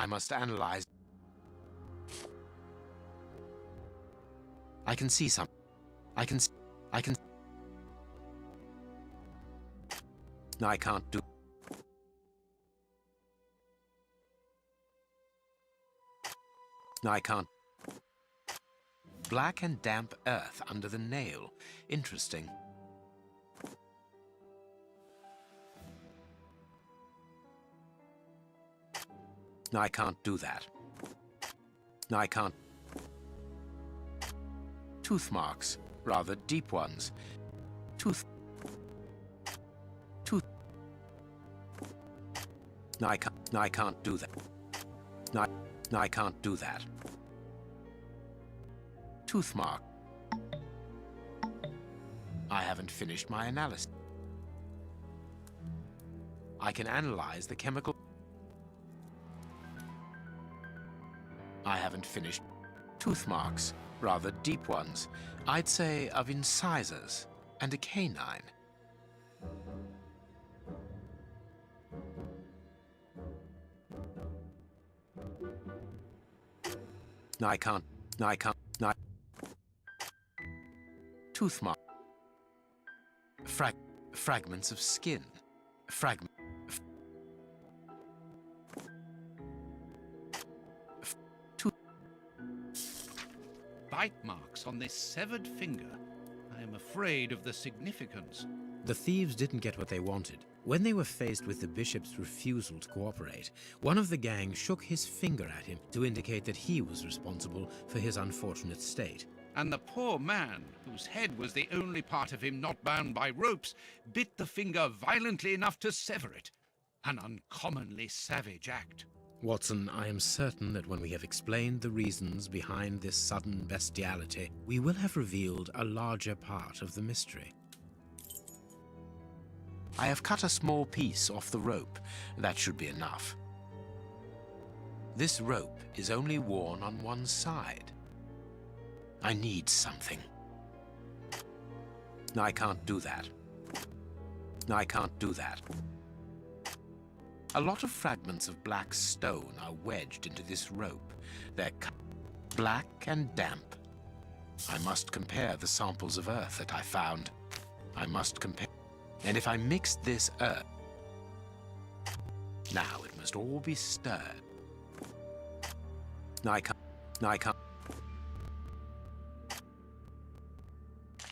must analyze. I can see some. I can. No, I can't do. No, I can't. Black and damp earth under the nail. Interesting. No, I can't do that. No, I can't. Tooth marks, rather deep ones. Tooth. No, I can't. No, I can't do that. No, I can't do that. Tooth mark. I haven't finished my analysis. I can analyze the chemical. I haven't finished. Tooth marks, rather deep ones. I'd say of incisors and a canine. No, I can't. No, I can't. No. Tooth mark. Fragments of skin. Bite marks on this severed finger. I am afraid of the significance. The thieves didn't get what they wanted. When they were faced with the bishop's refusal to cooperate, one of the gang shook his finger at him to indicate that he was responsible for his unfortunate state. And the poor man, whose head was the only part of him not bound by ropes, bit the finger violently enough to sever it. An uncommonly savage act. Watson, I am certain that when we have explained the reasons behind this sudden bestiality, we will have revealed a larger part of the mystery. I have cut a small piece off the rope. That should be enough. This rope is only worn on one side. I need something. No, I can't do that. No, I can't do that. A lot of fragments of black stone are wedged into this rope. They're black and damp. I must compare the samples of earth that I found. I must compare. And if I mix this earth, now it must all be stirred. No, I can't. No, I can't.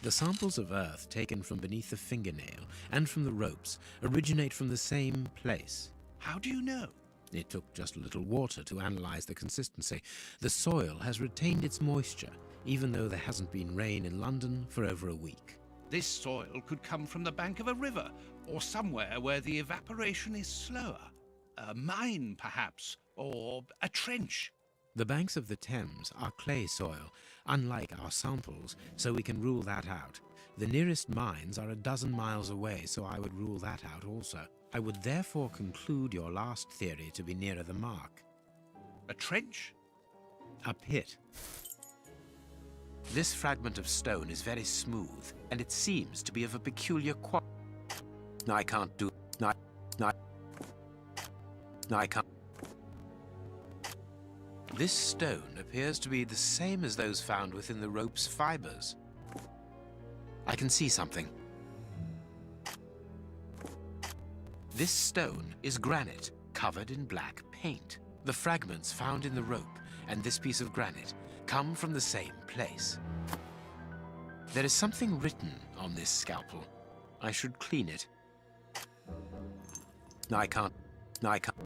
The samples of earth taken from beneath the fingernail and from the ropes originate from the same place. How do you know? It took just a little water to analyze the consistency. The soil has retained its moisture, even though there hasn't been rain in London for over a week. This soil could come from the bank of a river, or somewhere where the evaporation is slower. A mine, perhaps, or a trench. The banks of the Thames are clay soil, unlike our samples, so we can rule that out. The nearest mines are 12 miles away, so I would rule that out also. I would therefore conclude your last theory to be nearer the mark. A trench? A pit. This fragment of stone is very smooth, and it seems to be of a peculiar quality. No, I can't do. No, I can't. This stone appears to be the same as those found within the rope's fibers. I can see something. This stone is granite covered in black paint. The fragments found in the rope and this piece of granite come from the same place. There is something written on this scalpel. I should clean it. No, I can't. No, I can't.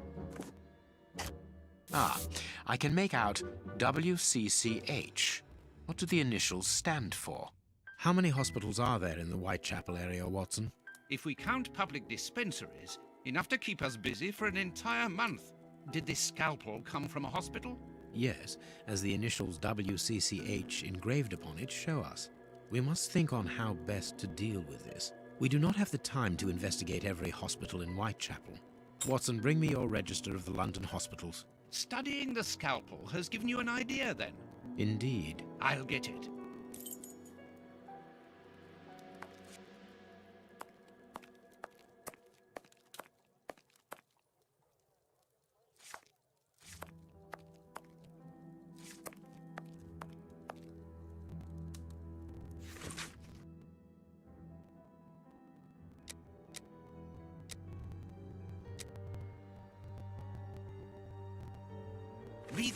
Ah, I can make out WCCH. What do the initials stand for? How many hospitals are there in the Whitechapel area, Watson? If we count public dispensaries, enough to keep us busy for an entire month. Did this scalpel come from a hospital? Yes, as the initials WCCH engraved upon it show us. We must think on how best to deal with this. We do not have the time to investigate every hospital in Whitechapel. Watson, bring me your register of the London hospitals. Studying the scalpel has given you an idea, then? Indeed. I'll get it.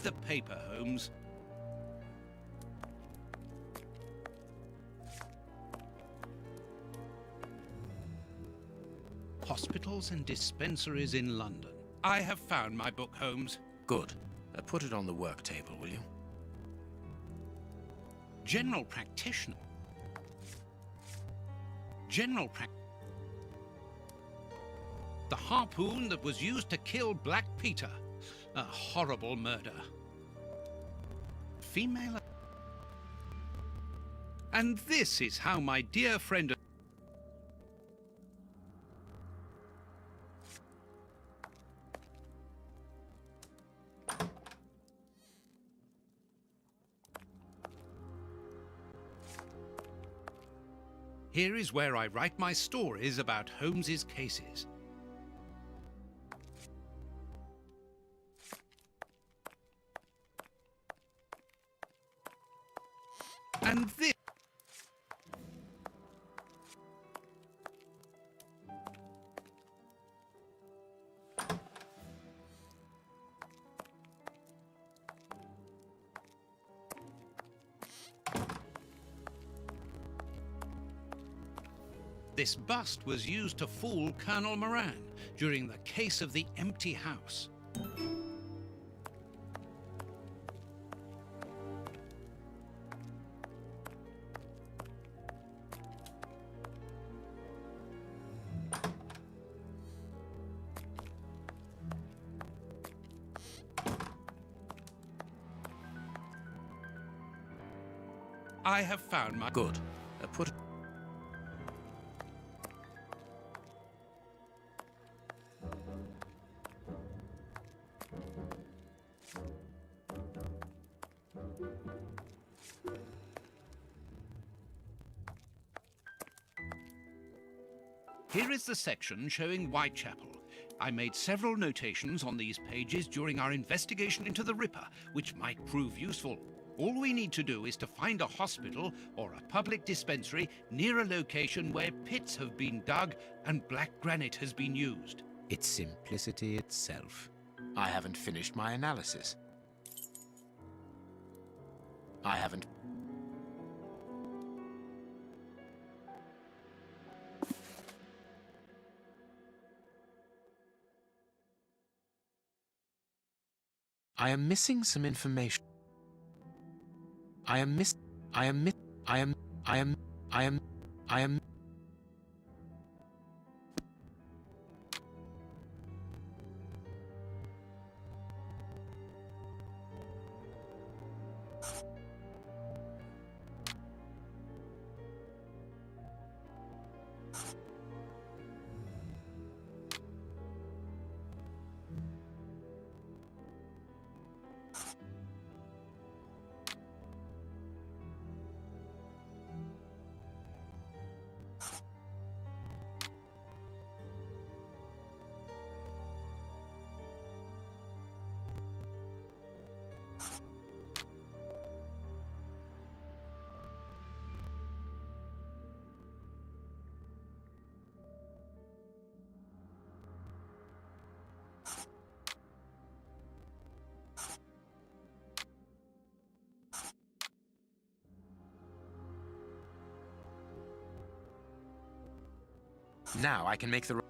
the paper, Holmes. Hospitals and dispensaries in London. I have found my book, Holmes. Good. Put it on the work table, will you? General practitioner. The harpoon that was used to kill Black Peter. A horrible murder. Female. And this is how my dear friend... Here is where I write my stories about Holmes's cases. And this... This bust was used to fool Colonel Moran during the case of the empty house. I have found my... Good. Put... Here is the section showing Whitechapel. I made several notations on these pages during our investigation into the Ripper, which might prove useful. All we need to do is to find a hospital or a public dispensary near a location where pits have been dug and black granite has been used. It's simplicity itself. I haven't finished my analysis. I haven't... I am missing some information. I am... Now I can make the...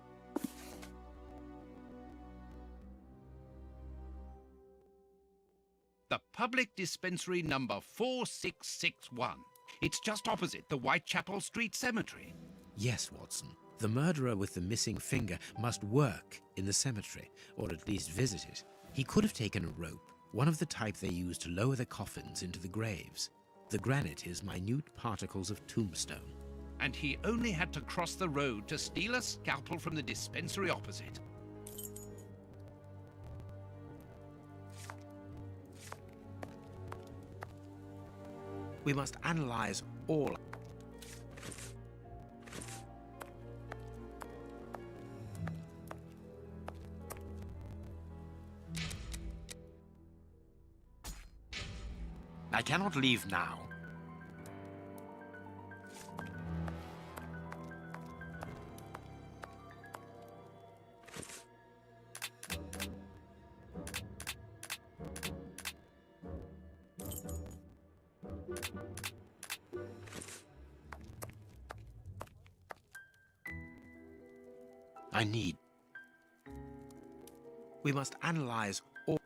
The public dispensary number 4661. It's just opposite the Whitechapel Street Cemetery. Yes, Watson. The murderer with the missing finger must work in the cemetery, or at least visit it. He could have taken a rope, one of the type they use to lower the coffins into the graves. The granite is minute particles of tombstone. And he only had to cross the road to steal a scalpel from the dispensary opposite. We must analyze all... I cannot leave now. I need. We must analyze all.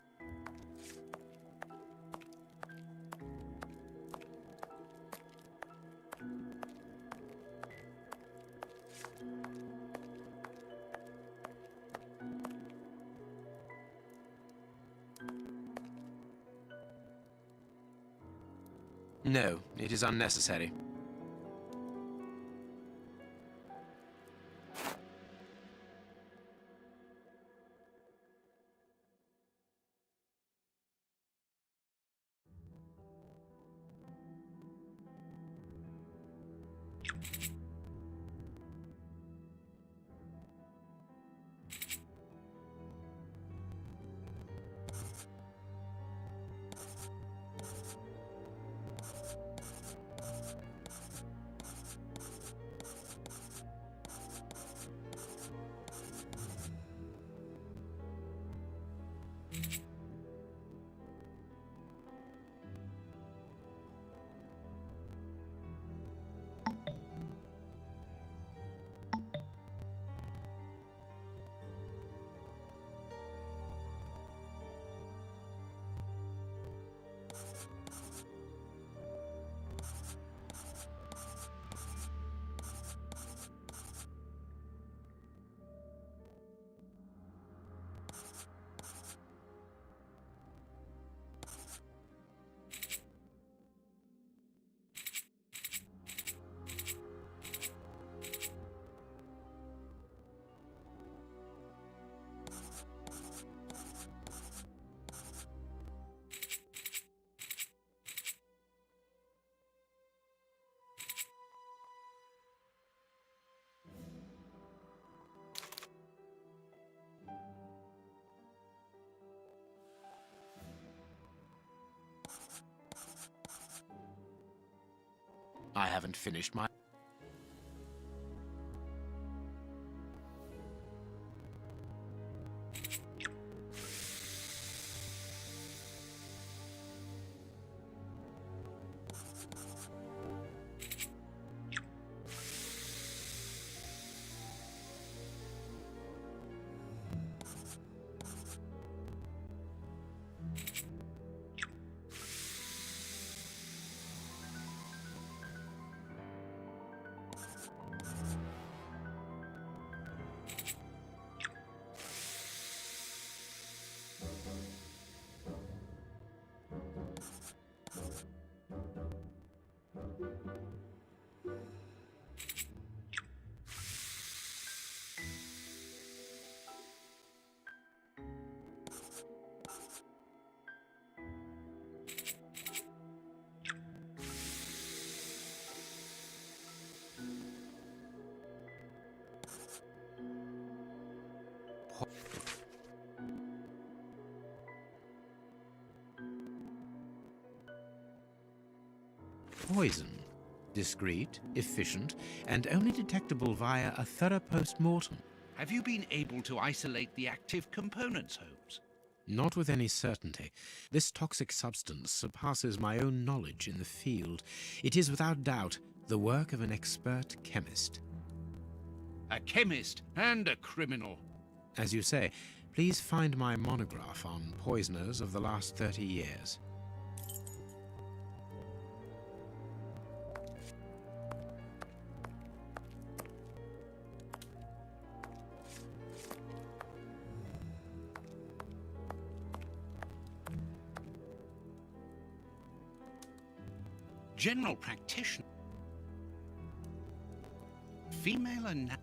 No, it is unnecessary. I haven't finished my... Poison. Discreet, efficient, and only detectable via a thorough post-mortem. Have you been able to isolate the active components, Holmes? Not with any certainty. This toxic substance surpasses my own knowledge in the field. It is without doubt the work of an expert chemist. A chemist and a criminal. As you say, please find my monograph on poisoners of the last 30 years. General practitioner. Female and...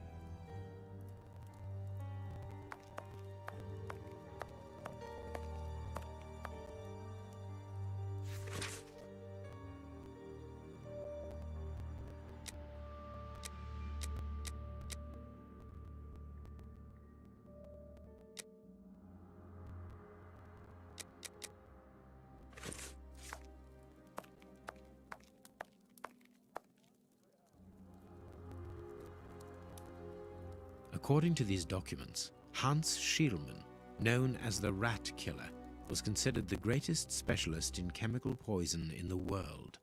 According to these documents, Hans Schielmann, known as the Rat Killer, was considered the greatest specialist in chemical poison in the world.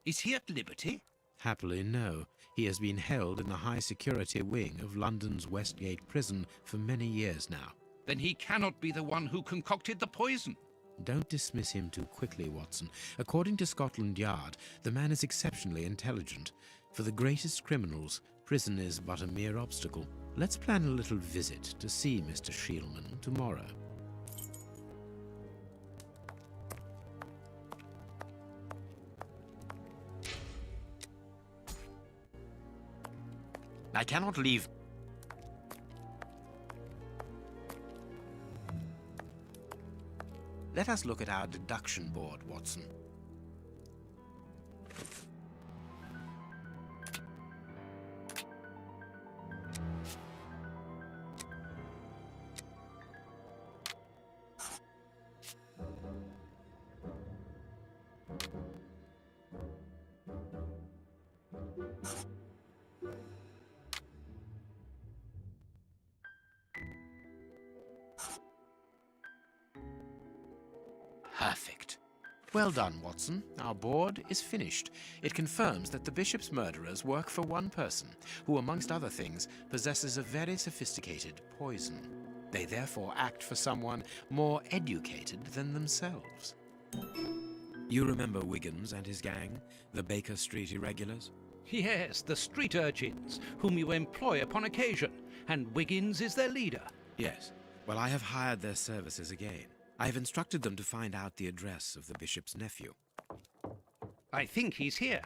Is he at liberty? Happily, no. He has been held in the high-security wing of London's Westgate prison for many years now. Then he cannot be the one who concocted the poison. Don't dismiss him too quickly, Watson. According to Scotland Yard, the man is exceptionally intelligent. For the greatest criminals, prison is but a mere obstacle. Let's plan a little visit to see Mr. Shielman tomorrow. I cannot leave. Let us look at our deduction board, Watson. Perfect. Well done, Watson. Our board is finished. It confirms that the Bishop's murderers work for one person, who, amongst other things, possesses a very sophisticated poison. They therefore act for someone more educated than themselves. You remember Wiggins and his gang, the Baker Street Irregulars? Yes, the street urchins, whom you employ upon occasion, and Wiggins is their leader. Yes. Well, I have hired their services again. I have instructed them to find out the address of the Bishop's nephew. I think he's here.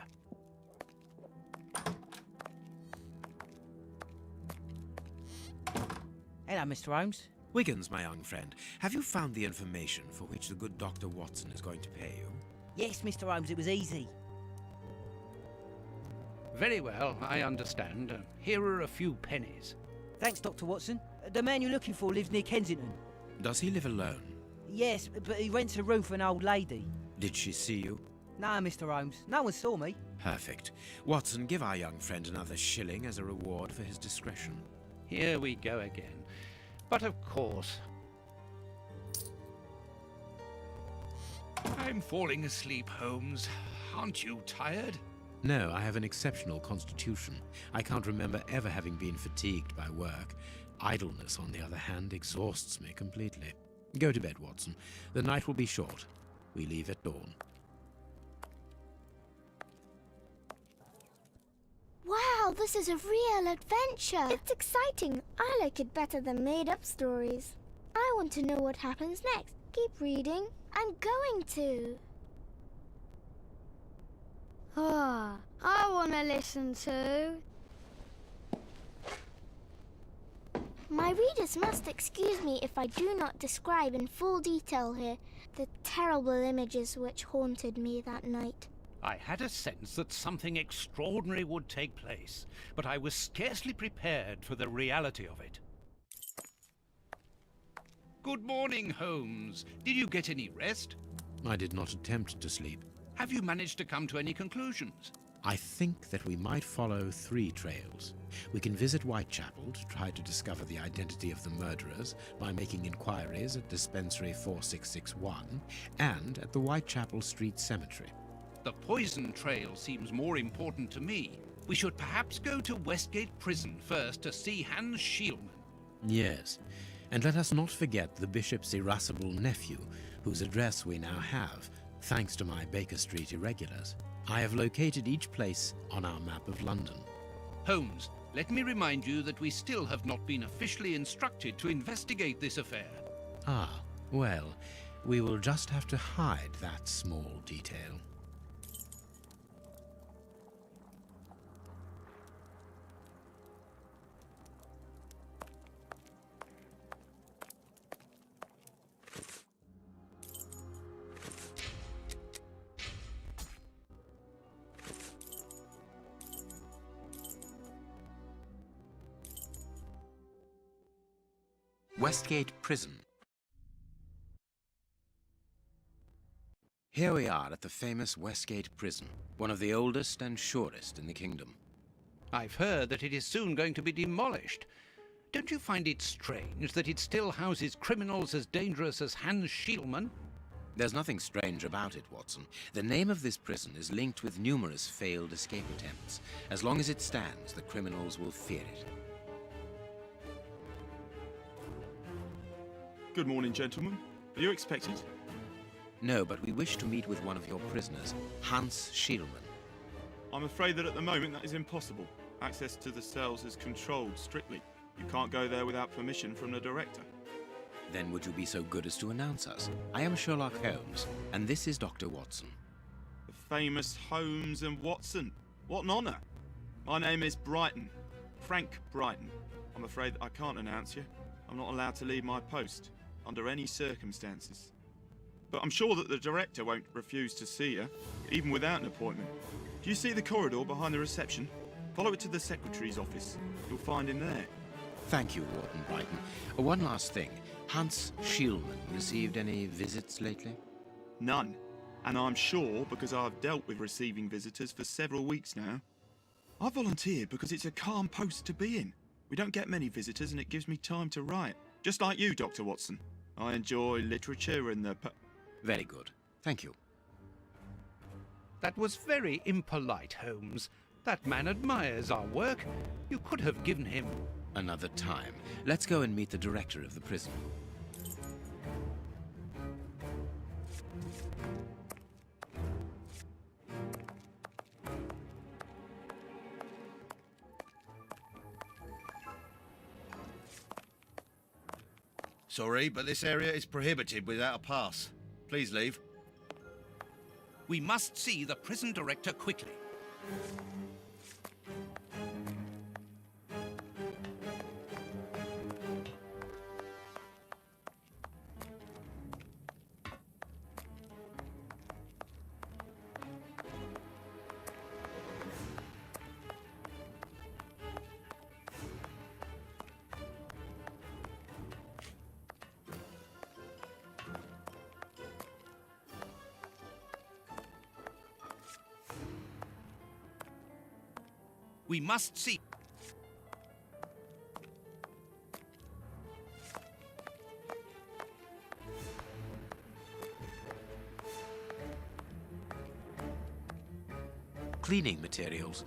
Hello, Mr. Holmes. Wiggins, my young friend, have you found the information for which the good Dr. Watson is going to pay you? Yes, Mr. Holmes, it was easy. Very well, I understand. Here are a few pennies. Thanks, Dr. Watson. The man you're looking for lives near Kensington. Does he live alone? Yes, but he rents a room for an old lady. Did she see you? No, Mr. Holmes, no one saw me. Perfect. Watson, give our young friend another shilling as a reward for his discretion. Here we go again. But of course... I'm falling asleep, Holmes. Aren't you tired? No, I have an exceptional constitution. I can't remember ever having been fatigued by work. Idleness, on the other hand, exhausts me completely. Go to bed, Watson. The night will be short. We leave at dawn. Wow, this is a real adventure. It's exciting. I like it better than made-up stories. I want to know what happens next. Keep reading. I'm going to. Ah, I want to listen to. My readers must excuse me if I do not describe in full detail here the terrible images which haunted me that night. I had a sense that something extraordinary would take place, but I was scarcely prepared for the reality of it. Good morning, Holmes. Did you get any rest? I did not attempt to sleep. Have you managed to come to any conclusions? I think that we might follow 3 trails. We can visit Whitechapel to try to discover the identity of the murderers by making inquiries at Dispensary 4661 and at the Whitechapel Street Cemetery. The poison trail seems more important to me. We should perhaps go to Westgate Prison first to see Hans Shielman. Yes, and let us not forget the Bishop's irascible nephew, whose address we now have, thanks to my Baker Street Irregulars. I have located each place on our map of London. Holmes, let me remind you that we still have not been officially instructed to investigate this affair. Ah, well, we will just have to hide that small detail. Westgate Prison. Here we are at the famous Westgate Prison, one of the oldest and surest in the kingdom. I've heard that it is soon going to be demolished. Don't you find it strange that it still houses criminals as dangerous as Hans Shielman? There's nothing strange about it, Watson. The name of this prison is linked with numerous failed escape attempts. As long as it stands, the criminals will fear it. Good morning, gentlemen. Are you expected? No, but we wish to meet with one of your prisoners, Hans Schielmann. I'm afraid that at the moment that is impossible. Access to the cells is controlled strictly. You can't go there without permission from the director. Then would you be so good as to announce us? I am Sherlock Holmes, and this is Dr. Watson. The famous Holmes and Watson. What an honour. My name is Brighton. Frank Brighton. I'm afraid I can't announce you. I'm not allowed to leave my post, under any circumstances. But I'm sure that the director won't refuse to see you, even without an appointment. Do you see the corridor behind the reception? Follow it to the secretary's office. You'll find him there. Thank you, Warden Brighton. One last thing. Hans Schielmann received any visits lately? None. And I'm sure because I've dealt with receiving visitors for several weeks now. I volunteered because it's a calm post to be in. We don't get many visitors and it gives me time to write. Just like you, Dr. Watson. I enjoy literature and the... Very good. Thank you. That was very impolite, Holmes. That man admires our work. You could have given him... Another time. Let's go and meet the director of the prison. Sorry, but this area is prohibited without a pass. Please leave. We must see the prison director quickly. We must see... Cleaning materials.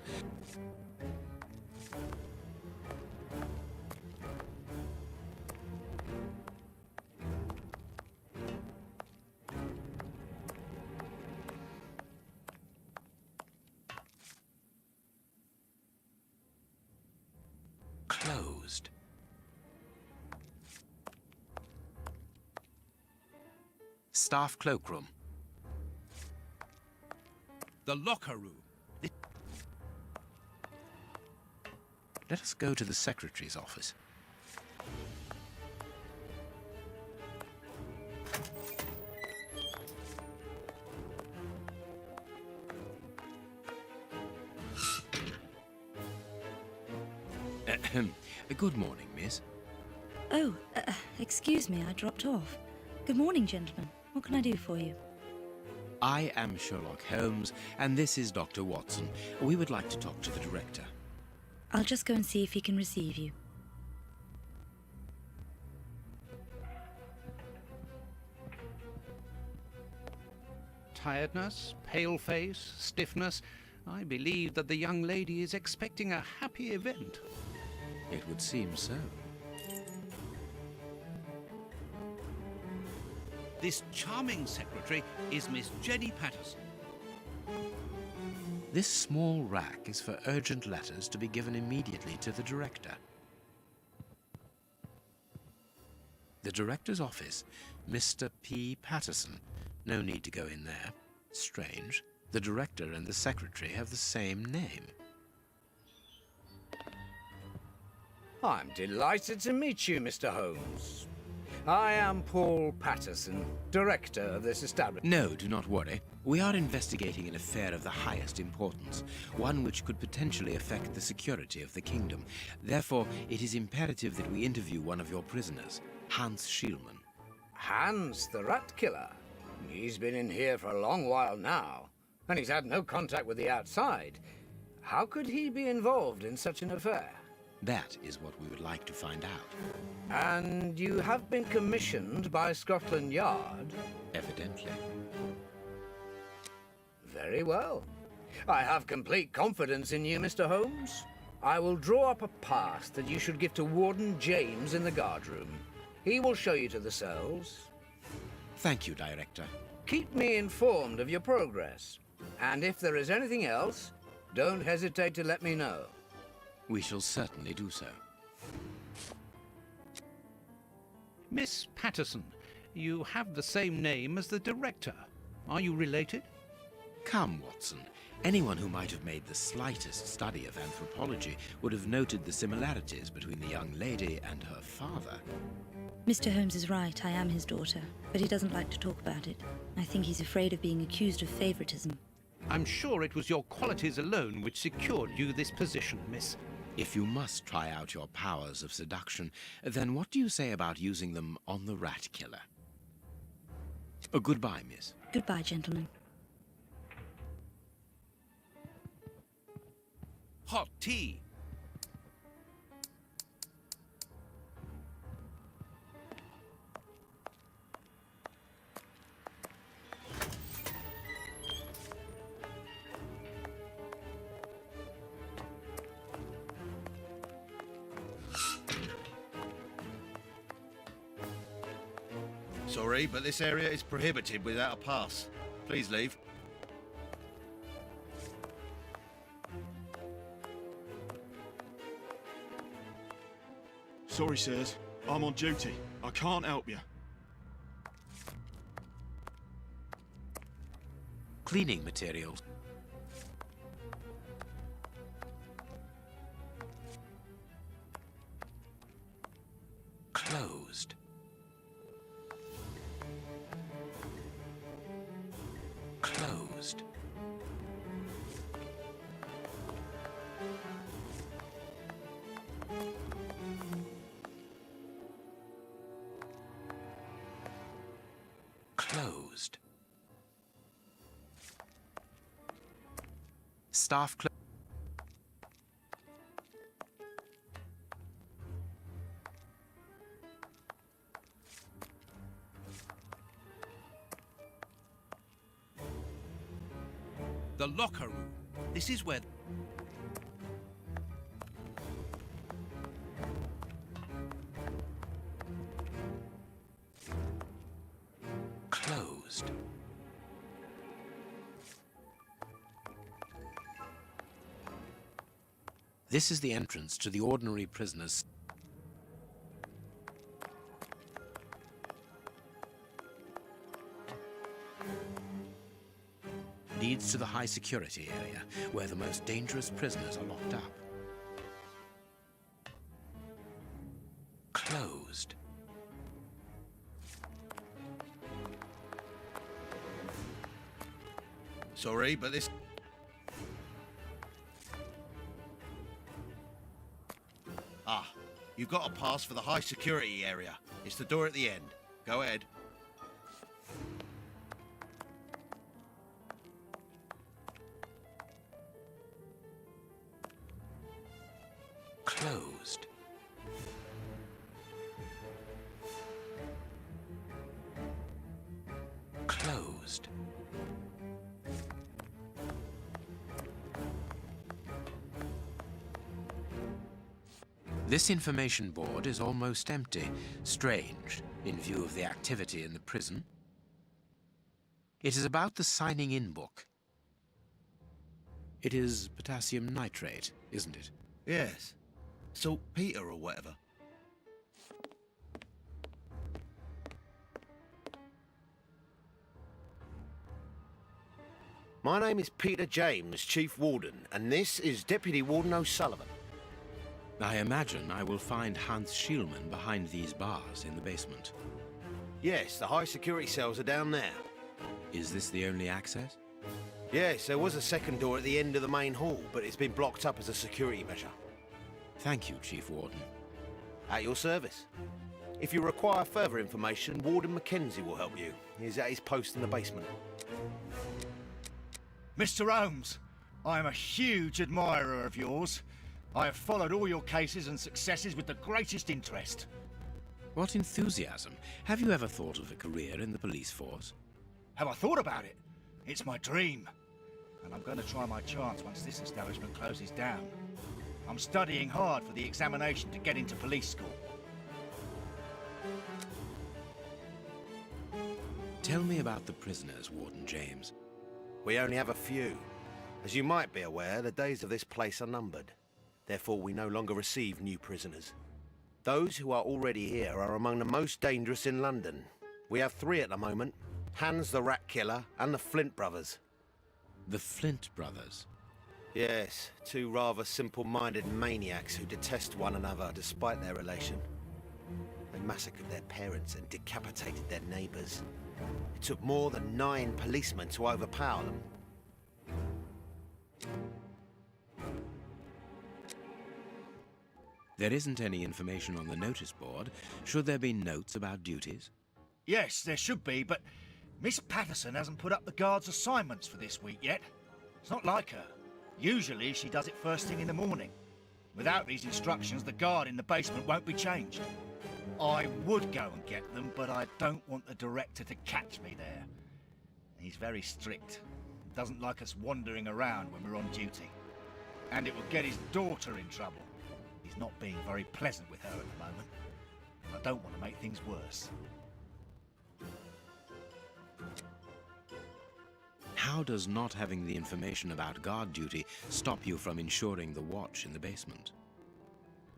Closed. Staff cloakroom. The locker room. Let us go to the secretary's office. Good morning, miss. Oh, excuse me, I dropped off. Good morning, gentlemen. What can I do for you? I am Sherlock Holmes, and this is Dr. Watson. We would like to talk to the director. I'll just go and see if he can receive you. Tiredness, pale face, stiffness. I believe that the young lady is expecting a happy event. It would seem so. This charming secretary is Miss Jenny Patterson. This small rack is for urgent letters to be given immediately to the director. The director's office, Mr. P. Patterson. No need to go in there. Strange. The director and the secretary have the same name. I'm delighted to meet you, Mr. Holmes. I am Paul Patterson, director of this establishment. No, do not worry. We are investigating an affair of the highest importance, one which could potentially affect the security of the kingdom. Therefore, it is imperative that we interview one of your prisoners, Hans Schielmann. Hans, the rat killer. He's been in here for a long while now, and he's had no contact with the outside. How could he be involved in such an affair? That is what we would like to find out. And you have been commissioned by Scotland Yard? Evidently. Very well. I have complete confidence in you, Mr. Holmes. I will draw up a pass that you should give to Warden James in the guardroom. He will show you to the cells. Thank you, Director. Keep me informed of your progress. And if there is anything else, don't hesitate to let me know. We shall certainly do so. Miss Patterson, you have the same name as the director. Are you related? Come, Watson. Anyone who might have made the slightest study of anthropology would have noted the similarities between the young lady and her father. Mr. Holmes is right, I am his daughter, but he doesn't like to talk about it. I think he's afraid of being accused of favoritism. I'm sure it was your qualities alone which secured you this position, miss. If you must try out your powers of seduction, then what do you say about using them on the rat killer? Goodbye, miss. Goodbye, gentlemen. Hot tea. Sorry, but this area is prohibited without a pass. Please leave. Sorry, sirs. I'm on duty. I can't help you. Cleaning materials. Closed. Closed. Closed. Staff closed. The locker room. This is where... Closed. This is the entrance to the ordinary prisoners. Leads to the high security area, where the most dangerous prisoners are locked up. Closed. Sorry, but this... Ah, you've got a pass for the high security area. It's the door at the end. Go ahead. Closed. Closed. This information board is almost empty. Strange, in view of the activity in the prison. It is about the signing-in book. It is potassium nitrate, isn't it? Yes. Saltpeter or whatever. My name is Peter James, Chief Warden, and this is Deputy Warden O'Sullivan. I imagine I will find Hans Schielmann behind these bars in the basement. Yes, the high security cells are down there. Is this the only access? Yes, there was a second door at the end of the main hall, but it's been blocked up as a security measure. Thank you, Chief Warden. At your service. If you require further information, Warden Mackenzie will help you. He's at his post in the basement. Mr. Holmes, I am a huge admirer of yours. I have followed all your cases and successes with the greatest interest. What enthusiasm! Have you ever thought of a career in the police force? Have I thought about it? It's my dream. And I'm going to try my chance once this establishment closes down. I'm studying hard for the examination to get into police school. Tell me about the prisoners, Warden James. We only have a few. As you might be aware, the days of this place are numbered. Therefore, we no longer receive new prisoners. Those who are already here are among the most dangerous in London. We have 3 at the moment. Hans the Rat Killer and the Flint Brothers. The Flint Brothers? Yes, 2 rather simple-minded maniacs who detest one another despite their relation. They massacred their parents and decapitated their neighbours. It took more than 9 policemen to overpower them. There isn't any information on the notice board. Should there be notes about duties? Yes, there should be, but Miss Patterson hasn't put up the guards' assignments for this week yet. It's not like her. Usually she does it first thing in the morning. Without these instructions, the guard in the basement won't be changed. I would go and get them, but I don't want the director to catch me there. He's very strict. Doesn't like us wandering around when we're on duty. And it will get his daughter in trouble. He's not being very pleasant with her at the moment. I don't want to make things worse. How does not having the information about guard duty stop you from ensuring the watch in the basement?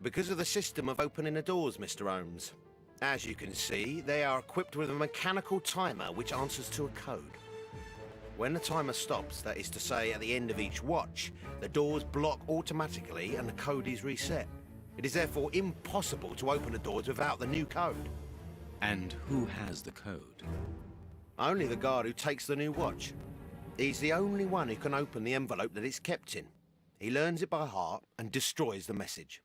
Because of the system of opening the doors, Mr. Holmes. As you can see, they are equipped with a mechanical timer which answers to a code. When the timer stops, that is to say at the end of each watch, the doors block automatically and the code is reset. It is therefore impossible to open the doors without the new code. And who has the code? Only the guard who takes the new watch. He's the only one who can open the envelope that it's kept in. He learns it by heart and destroys the message.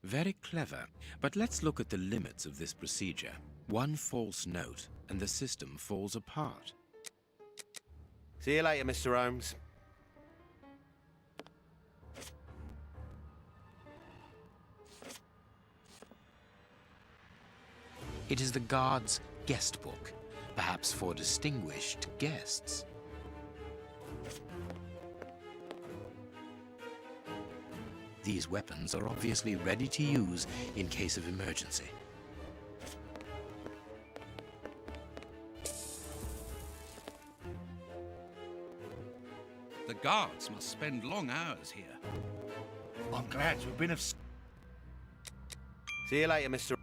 Very clever, but let's look at the limits of this procedure. One false note and the system falls apart. See you later, Mr. Holmes. It is the guard's guest book, perhaps for distinguished guests. These weapons are obviously ready to use in case of emergency. The guards must spend long hours here. I'm glad to have been of... See you later, Mr.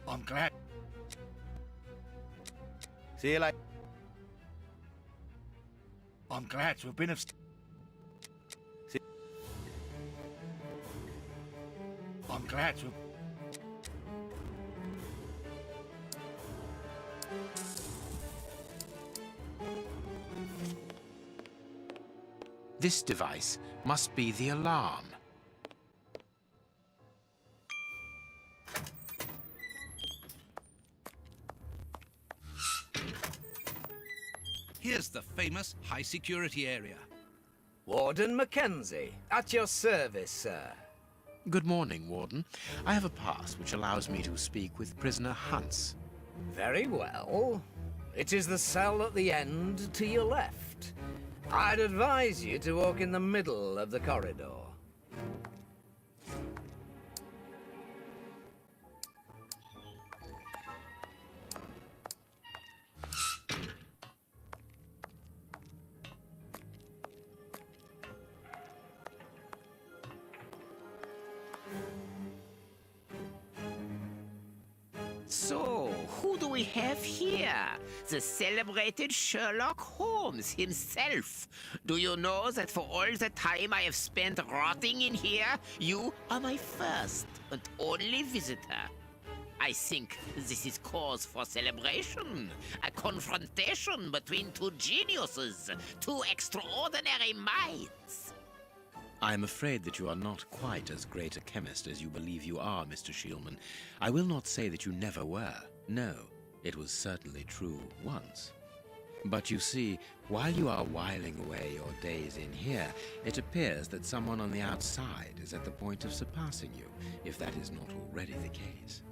I'm glad... See you later. I'm glad to have been of... See... I'm glad to have... This device must be the alarm. Here's the famous high-security area. Warden Mackenzie, at your service, sir. Good morning, Warden. I have a pass which allows me to speak with prisoner Hunts. Very well. It is the cell at the end to your left. I'd advise you to walk in the middle of the corridor. So, who do we have here? The celebrated Sherlock Holmes himself. Do you know that for all the time I have spent rotting in here, you are my first and only visitor? I think this is cause for celebration. A confrontation between 2 geniuses, 2 extraordinary minds. I am afraid that you are not quite as great a chemist as you believe you are, Mr. Shielman. I will not say that you never were. No, it was certainly true once. But you see, while you are whiling away your days in here, it appears that someone on the outside is at the point of surpassing you, if that is not already the case.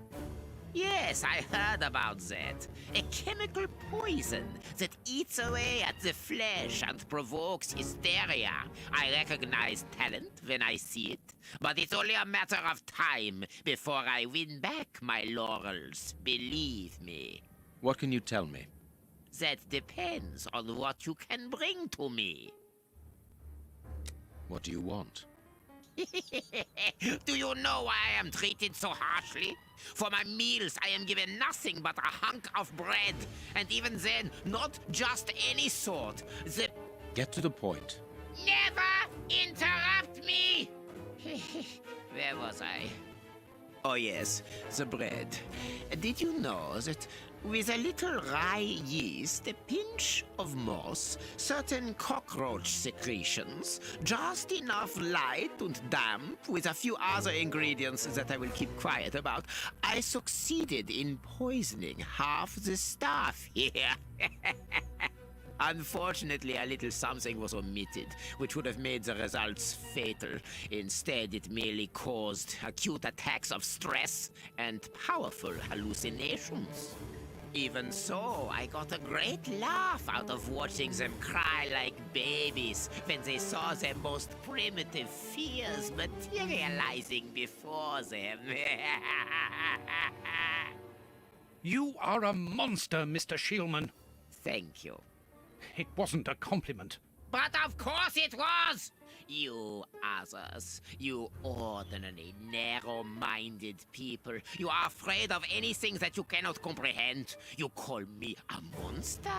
Yes, I heard about that. A chemical poison that eats away at the flesh and provokes hysteria. I recognize talent when I see it, but it's only a matter of time before I win back my laurels, believe me. What can you tell me? That depends on what you can bring to me. What do you want? Do you know why I am treated so harshly? For my meals, I am given nothing but a hunk of bread. And even then, not just any sort. Get to the point. Never interrupt me! Where was I? Oh yes, the bread. Did you know that with a little rye yeast, a pinch of moss, certain cockroach secretions, just enough light and damp, with a few other ingredients that I will keep quiet about, I succeeded in poisoning half the staff here. Unfortunately, a little something was omitted, which would have made the results fatal. Instead, it merely caused acute attacks of stress and powerful hallucinations. Even so, I got a great laugh out of watching them cry like babies when they saw their most primitive fears materializing before them. You are a monster, Mr. Shielman. Thank you. It wasn't a compliment. But of course it was! You others, you ordinary, narrow-minded people, you are afraid of anything that you cannot comprehend. You call me a monster,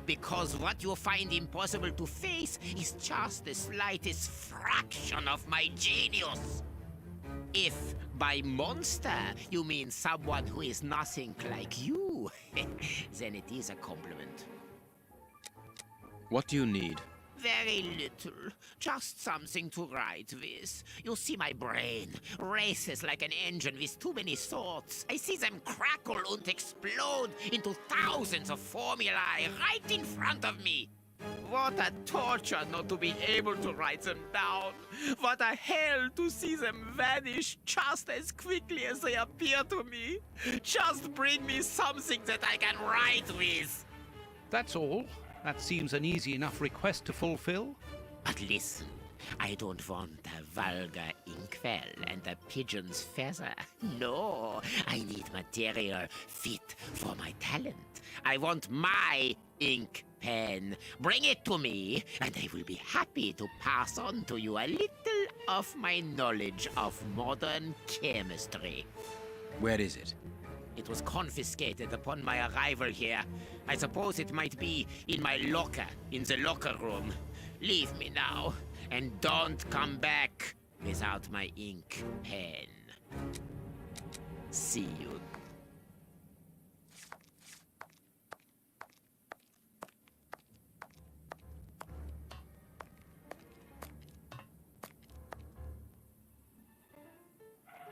because what you find impossible to face is just the slightest fraction of my genius. If by monster you mean someone who is nothing like you, then it is a compliment. What do you need? Very little. Just something to write with. You see, my brain races like an engine with too many thoughts. I see them crackle and explode into thousands of formulae right in front of me. What a torture not to be able to write them down. What a hell to see them vanish just as quickly as they appear to me. Just bring me something that I can write with. That's all. That seems an easy enough request to fulfill. But listen, I don't want a vulgar inkwell and a pigeon's feather. No, I need material fit for my talent. I want my ink pen. Bring it to me, and I will be happy to pass on to you a little of my knowledge of modern chemistry. Where is it? It was confiscated upon my arrival here. I suppose it might be in my locker, in the locker room. Leave me now, and don't come back without my ink pen. See you.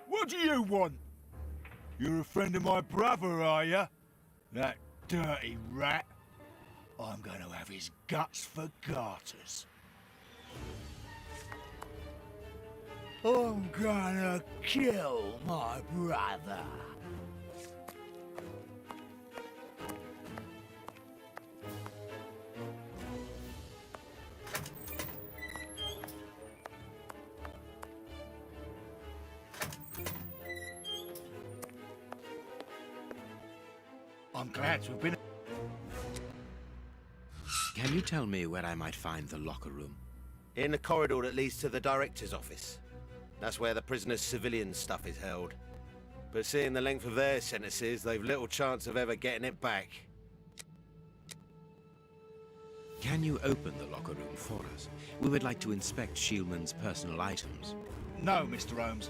What do you want? You're a friend of my brother, are you? That dirty rat. I'm going to have his guts for garters. I'm gonna kill my brother. I'm glad to have been... Can you tell me where I might find the locker room? In the corridor that leads to the director's office. That's where the prisoners' civilian stuff is held. But seeing the length of their sentences, they've little chance of ever getting it back. Can you open the locker room for us? We would like to inspect Shielman's personal items. No, Mr. Holmes.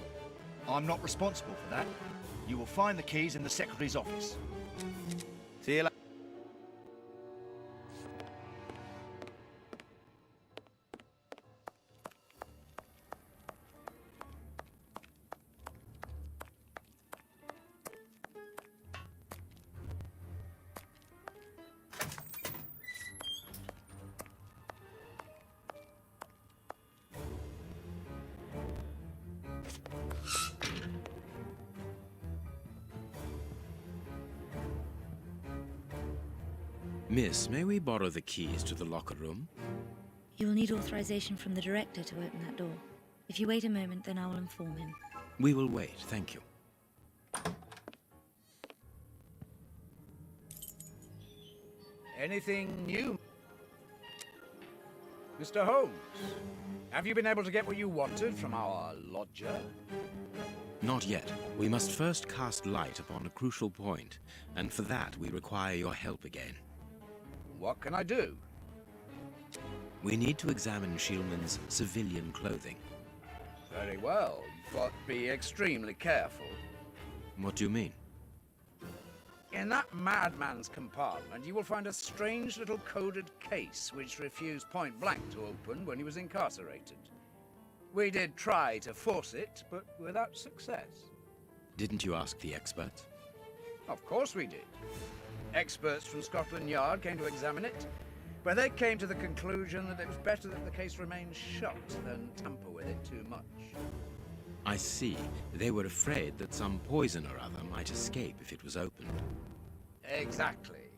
I'm not responsible for that. You will find the keys in the Secretary's office. See you later. Miss, may we borrow the keys to the locker room? You'll need authorization from the director to open that door. If you wait a moment, then I will inform him. We will wait, thank you. Anything new? Mr. Holmes, have you been able to get what you wanted from our lodger? Not yet. We must first cast light upon a crucial point, and for that we require your help again. What can I do? We need to examine Shieldman's civilian clothing. Very well, but be extremely careful. What do you mean? In that madman's compartment, you will find a strange little coded case which refused point blank to open when he was incarcerated. We did try to force it, but without success. Didn't you ask the experts? Of course we did. Experts from Scotland Yard came to examine it, but they came to the conclusion that it was better that the case remained shut than tamper with it too much. I see. They were afraid that some poison or other might escape if it was opened. Exactly.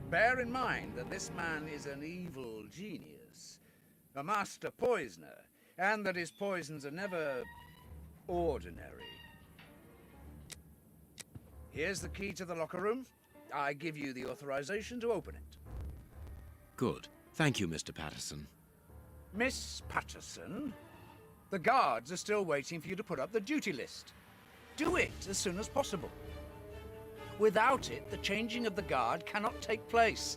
Bear in mind that this man is an evil genius, a master poisoner, and that his poisons are never ordinary. Here's the key to the locker room. I give you the authorization to open it. Good. Thank you, Mr. Patterson. Miss Patterson, the guards are still waiting for you to put up the duty list. Do it as soon as possible. Without it, the changing of the guard cannot take place.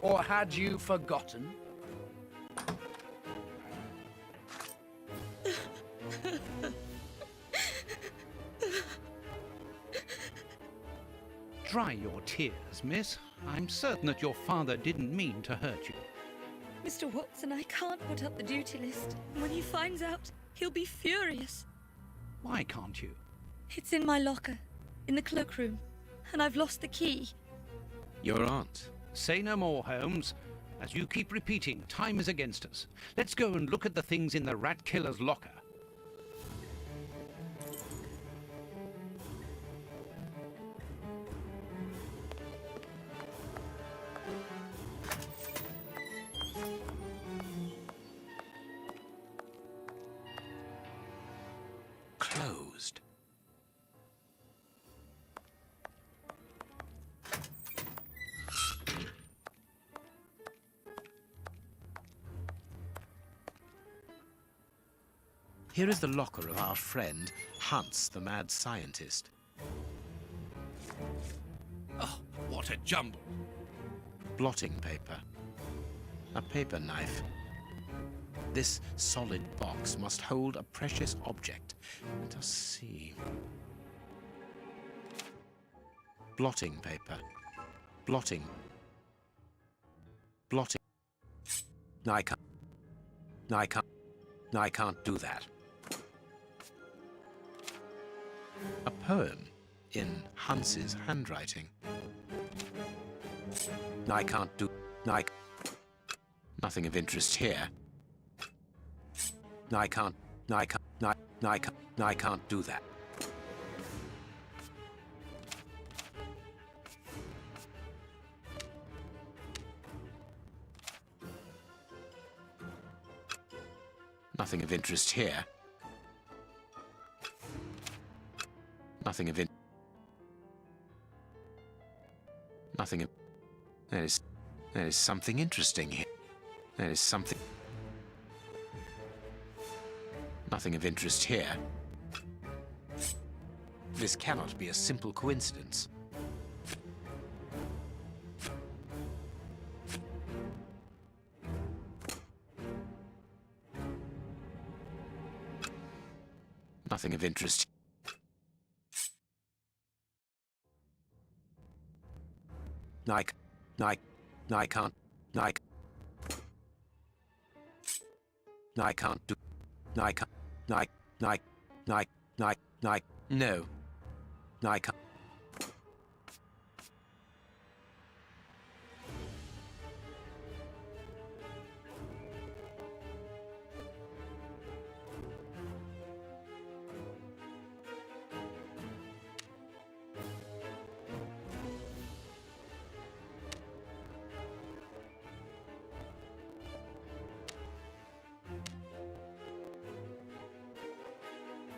Or had you forgotten? Dry your tears, miss. I'm certain that your father didn't mean to hurt you. Mr. Watson, I can't put up the duty list. When he finds out, he'll be furious. Why can't you? It's in my locker, in the cloakroom, and I've lost the key. Your aunt. Say no more, Holmes. As you keep repeating, time is against us. Let's go and look at the things in the rat killer's locker. Closed. Here is the locker of our friend, Hans, the mad scientist. Oh, what a jumble. Blotting paper. A paper knife. This solid box must hold a precious object. Let us see. Blotting paper. Blotting. Blotting. No, I can't. No, I can't. No, I can't do that. A poem in Hans's handwriting. No, I can't do. No, nothing of interest here. No, I can't. No, I can't. No, no, I can't. No, I can't do that. Nothing of interest here. Nothing of Nothing of. There is something interesting here. There is something. Nothing of interest here. This cannot be a simple coincidence. Nothing of interest. No, I can't. No, I can't do. No, I can't. No, no. No, I can't.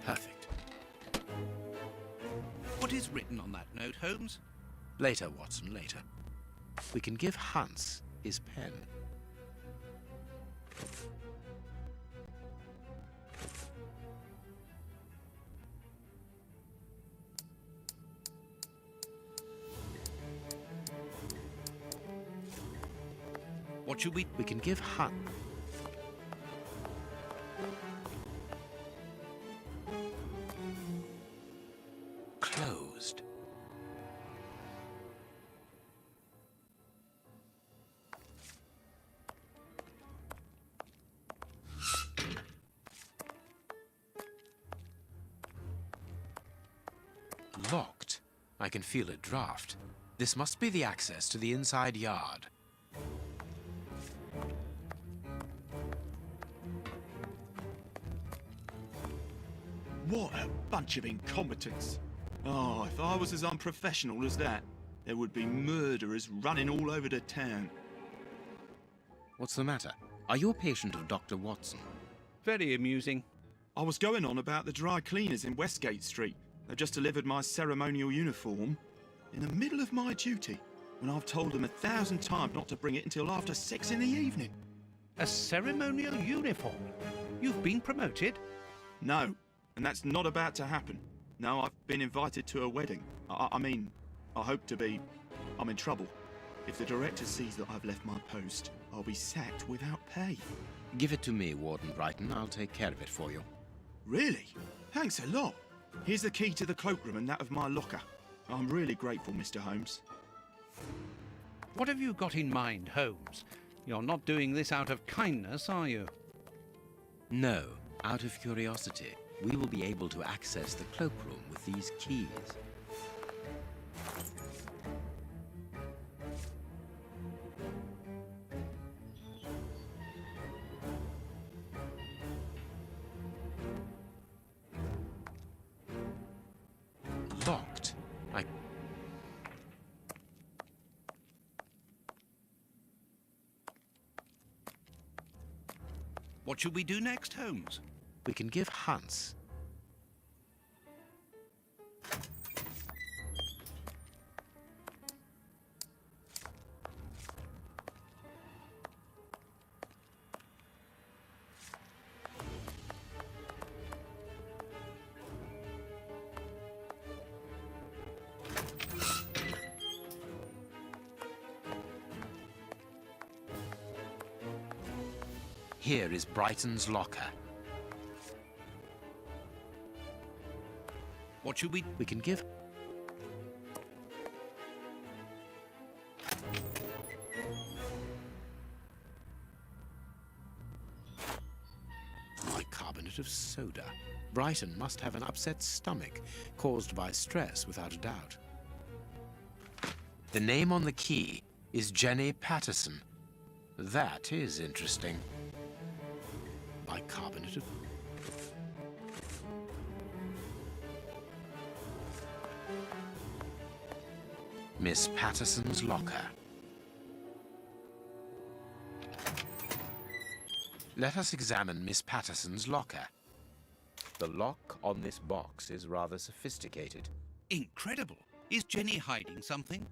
Perfect. What is written on that note, Holmes? Later, Watson, later. We can give Hans his pen. What should we... We can give Hans... Closed. Locked. I can feel a draft. This must be the access to the inside yard. What a bunch of incompetents. Oh, if I was as unprofessional as that, there would be murderers running all over the town. What's the matter? Are you a patient of Dr. Watson? Very amusing. I was going on about the dry cleaners in Westgate Street. They've just delivered my ceremonial uniform in the middle of my duty, when I've told them 1,000 times not to bring it until after 6 in the evening. A ceremonial uniform? You've been promoted? No, and that's not about to happen. No, I've been invited to a wedding. I mean, I hope to be... I'm in trouble. If the director sees that I've left my post, I'll be sacked without pay. Give it to me, Warden Brighton. I'll take care of it for you. Really? Thanks a lot. Here's the key to the cloakroom and that of my locker. I'm really grateful, Mr. Holmes. What have you got in mind, Holmes? You're not doing this out of kindness, are you? No, out of curiosity. We will be able to access the cloakroom with these keys. Locked. What should we do next, Holmes? We can give Hans. Here is Brighton's locker. What should we... We can give... Bicarbonate of soda. Brighton must have an upset stomach, caused by stress, without a doubt. The name on the key is Jenny Patterson. That is interesting. Bicarbonate of... Miss Patterson's locker. Let us examine Miss Patterson's locker. The lock on this box is rather sophisticated. Incredible. Is Jenny hiding something?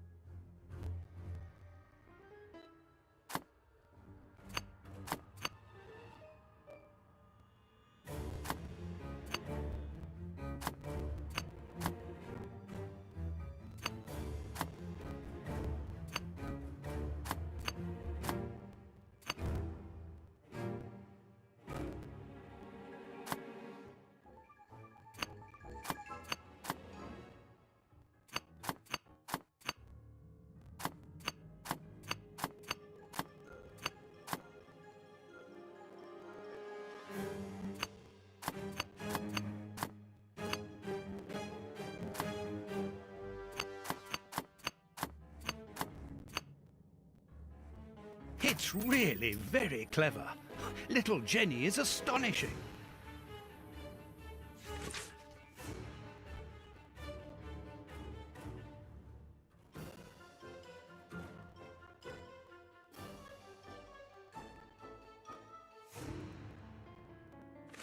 It's really very clever. Little Jenny is astonishing.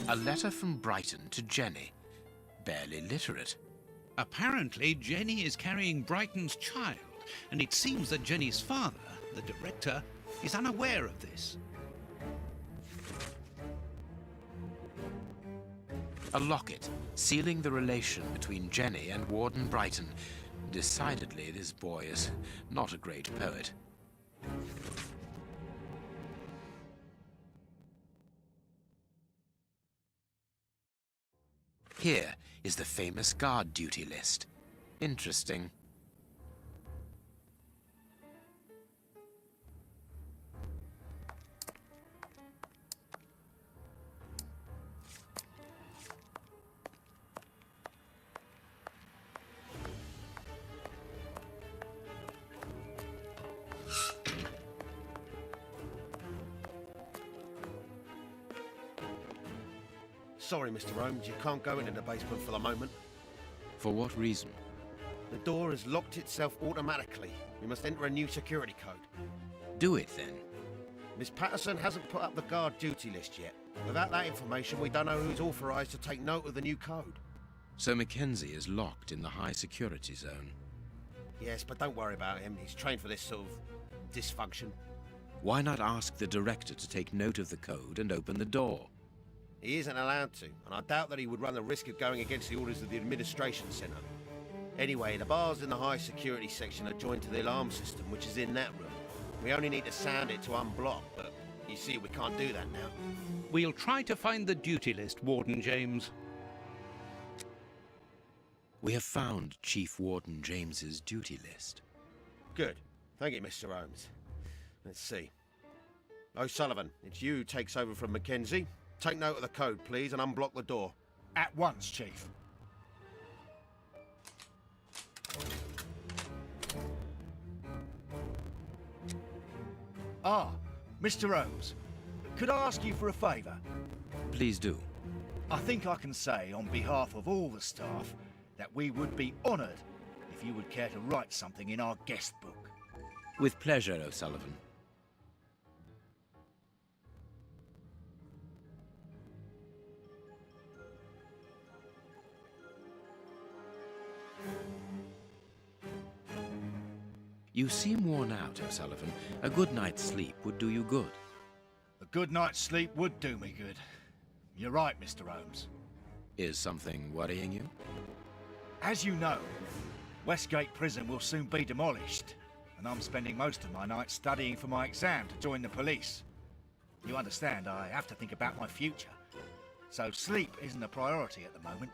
A letter from Brighton to Jenny. barely literate. Apparently, Jenny is carrying Brighton's child, and it seems that Jenny's father, the director, is unaware of this. A locket, sealing the relation between Jenny and Warden Brighton. Decidedly, this boy is not a great poet. Here is the famous guard duty list. Interesting. Sorry, Mr. Holmes, you can't go into the basement for the moment. For what reason? The door has locked itself automatically. We must enter a new security code. Do it, then. Miss Patterson hasn't put up the guard duty list yet. Without that information, we don't know who's authorised to take note of the new code. So Mackenzie is locked in the high security zone. Yes, but don't worry about him. He's trained for this sort of dysfunction. Why not ask the director to take note of the code and open the door? He isn't allowed to, and I doubt that he would run the risk of going against the orders of the administration centre. Anyway, the bars in the high security section are joined to the alarm system, which is in that room. We only need to sound it to unblock, but you see, we can't do that now. We'll try to find the duty list, Warden James. We have found Chief Warden James's duty list. Good. Thank you, Mr. Holmes. Let's see. O'Sullivan, it's you who takes over from Mackenzie. Take note of the code, please, and unblock the door. At once, Chief. Ah, Mr. Holmes, could I ask you for a favour? Please do. I think I can say on behalf of all the staff that we would be honoured if you would care to write something in our guest book. With pleasure, O'Sullivan. You seem worn out, O'Sullivan. A good night's sleep would do you good. A good night's sleep would do me good. You're right, Mr. Holmes. Is something worrying you? As you know, Westgate Prison will soon be demolished, and I'm spending most of my nights studying for my exam to join the police. You understand, I have to think about my future, so sleep isn't a priority at the moment.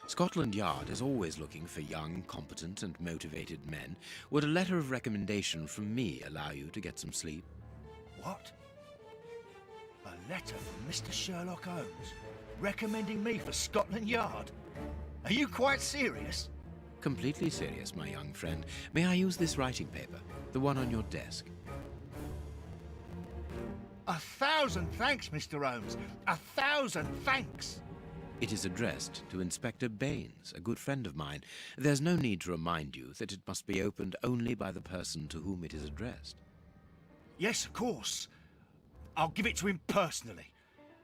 Scotland Yard is always looking for young, competent and motivated men. Would a letter of recommendation from me allow you to get some sleep? What? A letter from Mr. Sherlock Holmes, recommending me for Scotland Yard? Are you quite serious? Completely serious, my young friend. May I use this writing paper? The one on your desk. 1,000 thanks, Mr. Holmes. 1,000 thanks. It is addressed to Inspector Baines, a good friend of mine. There's no need to remind you that it must be opened only by the person to whom it is addressed. Yes, of course. I'll give it to him personally.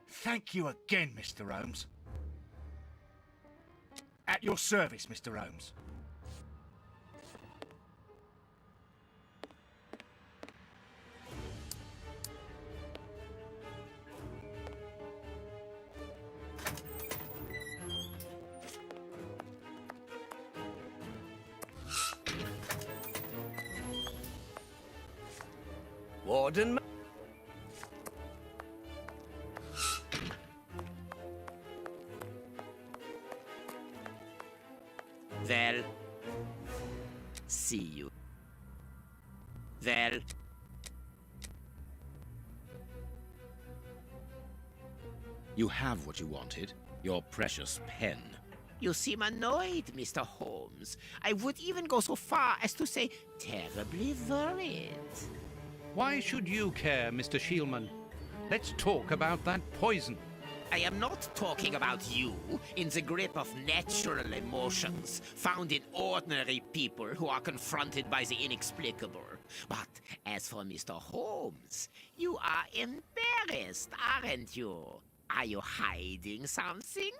Thank you again, Mr. Holmes. At your service, Mr. Holmes. Warden... Well, see you. Well. You have what you wanted, your precious pen. You seem annoyed, Mr. Holmes. I would even go so far as to say terribly worried. Why should you care, Mr. Shielman? Let's talk about that poison. I am not talking about you in the grip of natural emotions found in ordinary people who are confronted by the inexplicable. But as for Mr. Holmes, you are embarrassed, aren't you? Are you hiding something?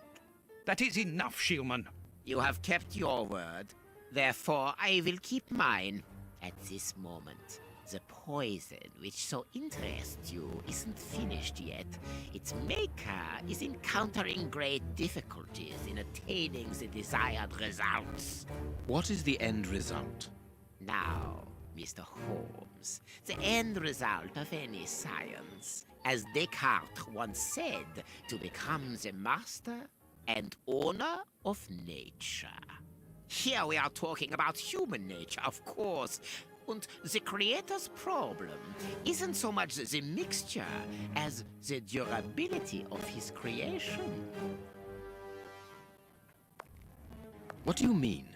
That is enough, Shieldman. You have kept your word. Therefore, I will keep mine. At this moment, the poison which so interests you isn't finished yet. Its maker is encountering great difficulties in attaining the desired results. What is the end result? Now, Mr. Holmes, the end result of any science, as Descartes once said, to become the master and owner of nature. Here we are talking about human nature, of course. And the creator's problem isn't so much the mixture as the durability of his creation. What do you mean?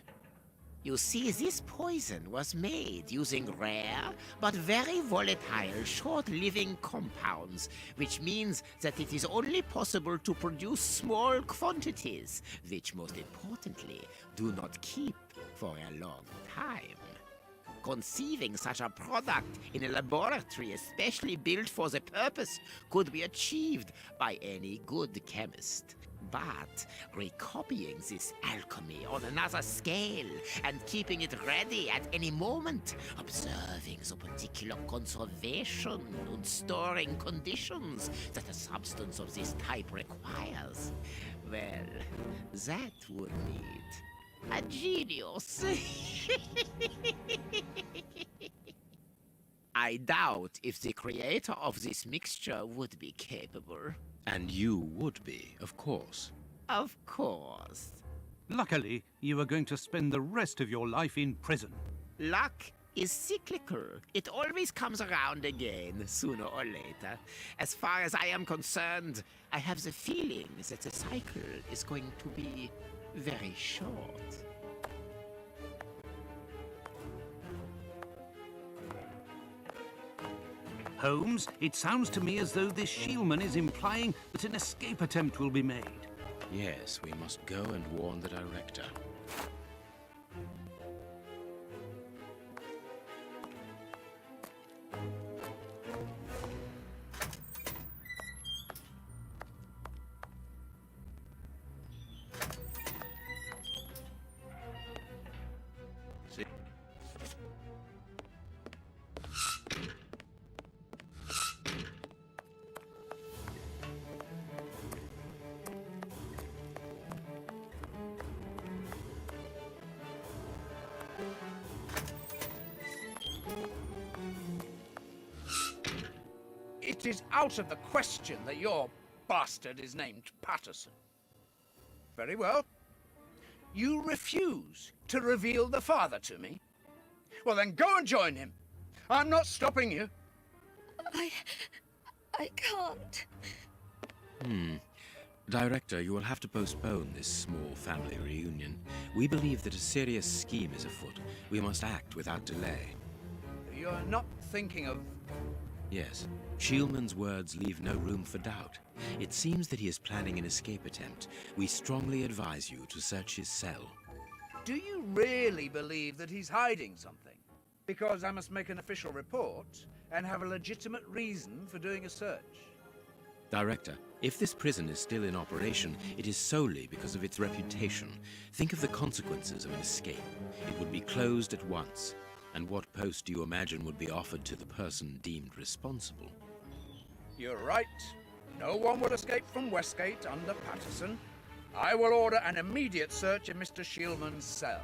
You see, this poison was made using rare but very volatile short-living compounds, which means that it is only possible to produce small quantities, which most importantly do not keep for a long time. Conceiving such a product in a laboratory especially built for the purpose could be achieved by any good chemist. But recopying this alchemy on another scale and keeping it ready at any moment, observing the particular conservation and storing conditions that a substance of this type requires, well, that would need a genius. I doubt if the creator of this mixture would be capable. And you would be, of course. Of course. Luckily, you are going to spend the rest of your life in prison. Luck is cyclical. It always comes around again, sooner or later. As far as I am concerned, I have the feeling that the cycle is going to be very short. Holmes, it sounds to me as though this Shieldman is implying that an escape attempt will be made. Yes, we must go and warn the director. It is out of the question that your bastard is named Patterson. Very well. You refuse to reveal the father to me? Well, then go and join him. I'm not stopping you. I can't. Director, you will have to postpone this small family reunion. We believe that a serious scheme is afoot. We must act without delay. You're not thinking of... Yes. Shieldman's words leave no room for doubt. It seems that he is planning an escape attempt. We strongly advise you to search his cell. Do you really believe that he's hiding something? Because I must make an official report and have a legitimate reason for doing a search. Director, if this prison is still in operation, it is solely because of its reputation. Think of the consequences of an escape. It would be closed at once. And what post do you imagine would be offered to the person deemed responsible? You're right. No one will escape from Westgate under Patterson. I will order an immediate search of Mr. Shieldman's cell.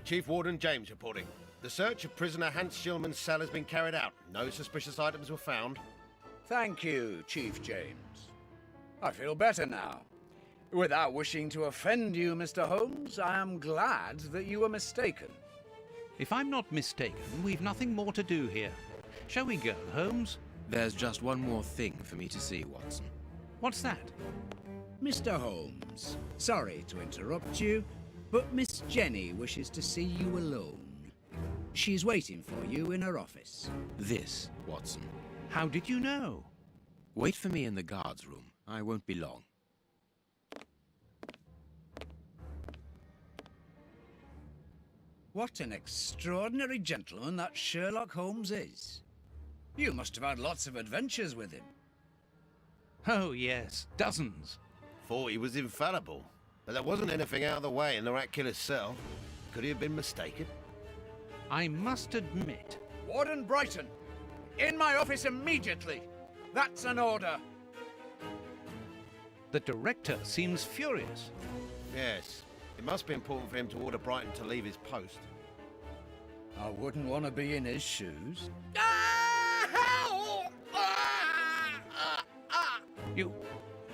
Chief Warden James reporting. The search of prisoner Hans Shieldman's cell has been carried out. No suspicious items were found. Thank you, Chief James. I feel better now. Without wishing to offend you, Mr. Holmes, I am glad that you were mistaken. If I'm not mistaken, we've nothing more to do here. Shall we go, Holmes? There's just one more thing for me to see, Watson. What's that? Mr. Holmes, sorry to interrupt you, but Miss Jenny wishes to see you alone. She's waiting for you in her office. This, Watson. How did you know? Wait for me in the guard's room. I won't be long. What an extraordinary gentleman that Sherlock Holmes is. You must have had lots of adventures with him. Oh, yes, dozens. thought he was infallible. But there wasn't anything out of the way in the rat-killer's cell. Could he have been mistaken? I must admit... Warden Brighton, in my office immediately. That's an order. The director seems furious. Yes. It must be important for him to order Brighton to leave his post. I wouldn't want to be in his shoes.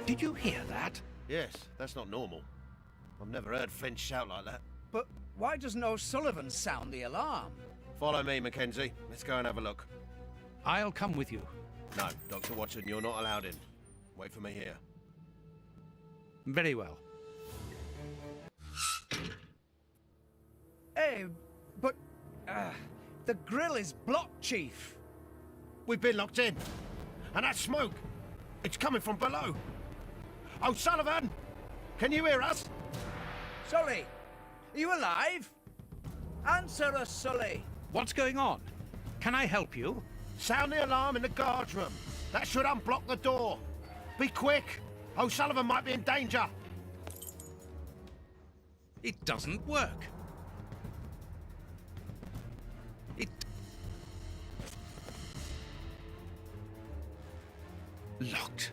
Did you hear that? Yes, that's not normal. I've never heard Finch shout like that. But why doesn't O'Sullivan sound the alarm? Follow me, Mackenzie. Let's go and have a look. I'll come with you. No, Dr. Watson, you're not allowed in. Wait for me here. Very well. Hey, but... the grill is blocked, Chief. We've been locked in. And that smoke, it's coming from below. O'Sullivan! Can you hear us? Sully, are you alive? Answer us, Sully. What's going on? Can I help you? Sound the alarm in the guard room. That should unblock the door. Be quick. O'Sullivan might be in danger. It doesn't work. It... Locked.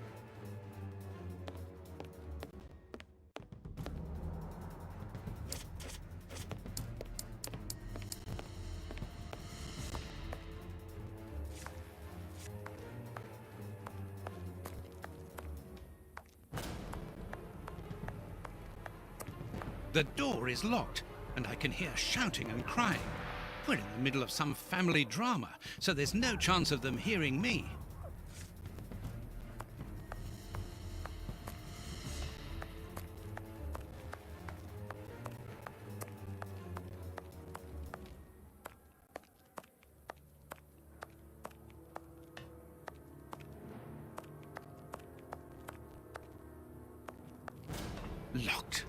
The door is locked, and I can hear shouting and crying. We're in the middle of some family drama, so there's no chance of them hearing me. Locked.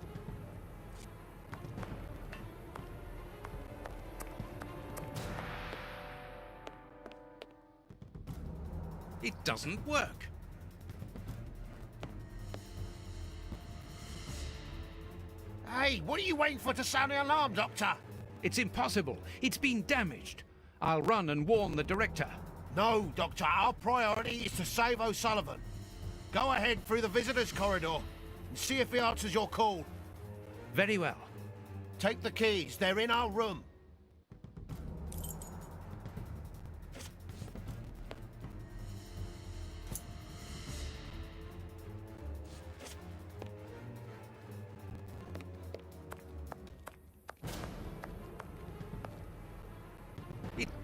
It doesn't work. Hey, what are you waiting for to sound the alarm, Doctor? It's impossible. It's been damaged. I'll run and warn the director. No, Doctor. Our priority is to save O'Sullivan. Go ahead through the visitors' corridor and see if he answers your call. Very well. Take the keys. They're in our room.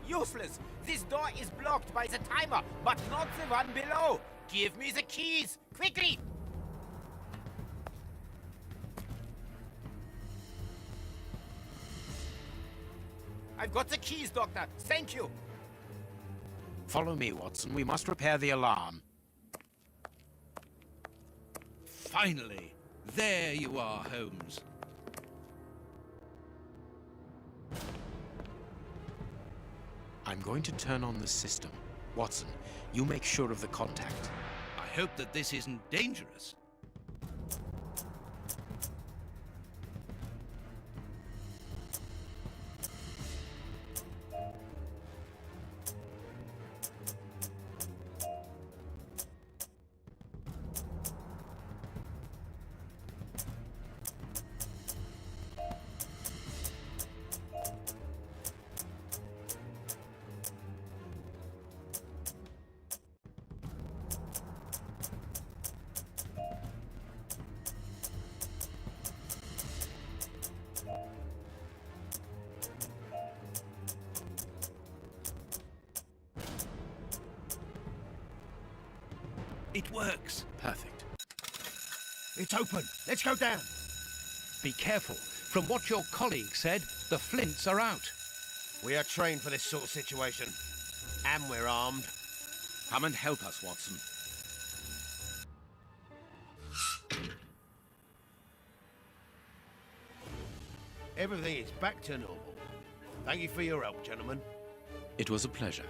Useless! This door is blocked by the timer, but not the one below! Give me the keys! Quickly! I've got the keys, Doctor. Thank you. Follow me, Watson. We must repair the alarm. Finally! There you are, Holmes. I'm going to turn on the system. Watson, you make sure of the contact. I hope that this isn't dangerous. It works. Perfect. It's open. Let's go down. Be careful. From what your colleague said, the flints are out. We are trained for this sort of situation. And we're armed. Come and help us, Watson. Everything is back to normal. Thank you for your help, gentlemen. It was a pleasure.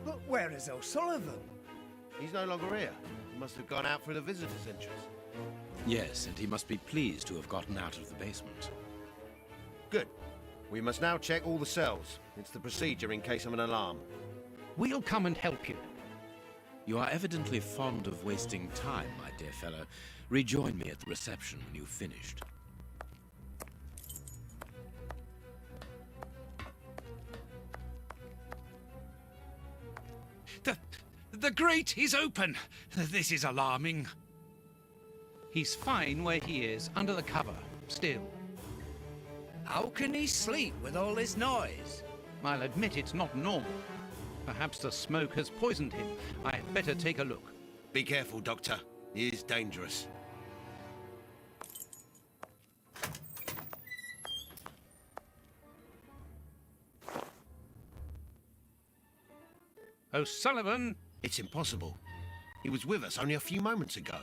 But where is O'Sullivan? He's no longer here. He must have gone out through the visitors' entrance. Yes, and he must be pleased to have gotten out of the basement. Good. We must now check all the cells. It's the procedure in case of an alarm. We'll come and help you. You are evidently fond of wasting time, my dear fellow. Rejoin me at the reception when you've finished. The grate is open! This is alarming. He's fine where he is, under the cover, still. How can he sleep with all this noise? I'll admit it's not normal. Perhaps the smoke has poisoned him. I had better take a look. Be careful, Doctor. He is dangerous. O'Sullivan! It's impossible. He was with us only a few moments ago.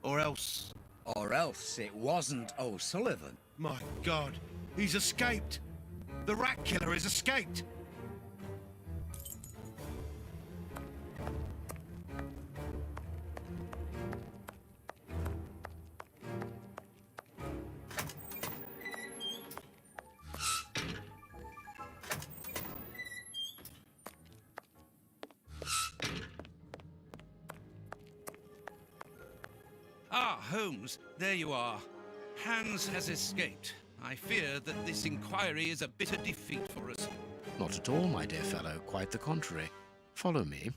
Or else... Or else it wasn't O'Sullivan. My God, he's escaped! The rat killer has escaped! Ah, Holmes, there you are. Hans has escaped. I fear that this inquiry is a bitter defeat for us. Not at all, my dear fellow. Quite the contrary. Follow me.